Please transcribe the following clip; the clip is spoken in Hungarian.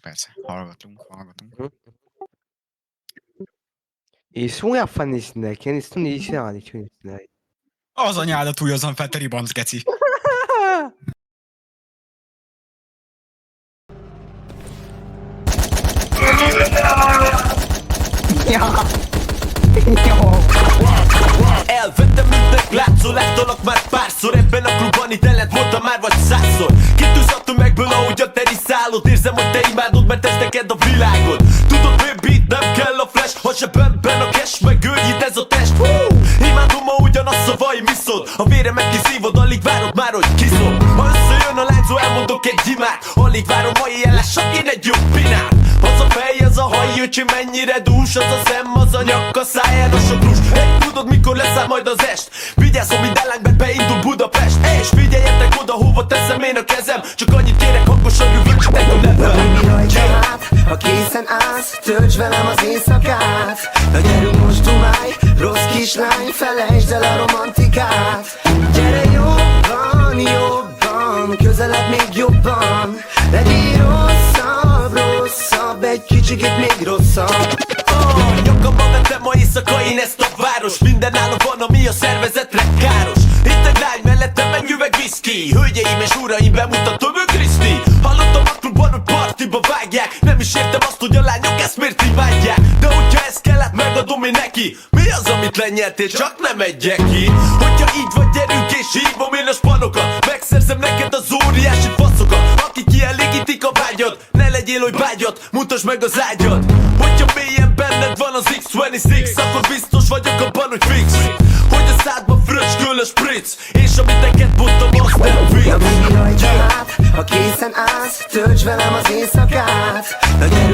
persze. Hallgatunk. Mhm. يسمو يعفن سناك يعني ستوني يساعدني شو سناك Az anyádat újozzon fel, te ribanc, geci. Elvettem, mint látszol, láttalak már párszor. Ebben a klubban itt ellent mondtam már vagy 100-szor. Kitűzhattam megből, ahogy a teri szállod. Érzem, hogy te imádod, mert ez neked a világod. Tudod, baby, nem kell a flash. Ha zsebemben a cash, megőrjít ez a test. Imádom, ha ugyanaz a vaj miszod. A véremet kiszívod, alig várod már, hogy kiszol. Ha összejön a lányzó, elmondok egy imát. Alig várom, ma éjjel lássak én egy jobb pinát. Az a fej, az a haj, öcsi, mennyire dús. Az a szem, az a nyak, a száján a sok rús. Hey, tudod, mikor leszáll majd az est? Vigyázzon, mint ellánk, mert beindul Budapest. És figyeljetek oda, hova teszem én a kezem. Csak annyit kérek, hangosan rüvöltsetek a nevem. Baby, rajta át, ha készen állsz, töltsd velem az éjszakát. Na gyerünk most dumálj, rossz kislány, felejtsd el a romantikát. Gyere jobban, jobban, közelebb még jobban. Legyél rosszabb, egy kicsikét még rosszabb. Nyakamba vettem ma éjszaka én ezt a város. Minden nálam van, ami a szervezetre káros. Itt egy lány mellettem, egy üveg viszki. Hölgyeim és uraim, bemutatom, ő Kriszti. Hallottam a klubban, hogy partiba vágják. Nem is értem azt, hogy a lányok ezt miért imádják. De hogyha ez kell, hát megadom én neki. Mi az, amit lenyeltél, csak nem egyek ki. Hogyha így vagy, gyerünk és hívom én a spanokat. Megszerzem neked az óriási faszokat. Akik kielégítik a vágyad. Ne legyél oly bágyat, mutasd meg az ágyad. Hogyha mélyen benned van az X26, akkor biztos vagyok abban, hogy fix. Hogy a szádba fröcskül a spritz. És amit neked mondtam, azt nem vicc. Na baby, rajta át, ha készen állsz, töltsd velem az éjszakát. Na gyerünk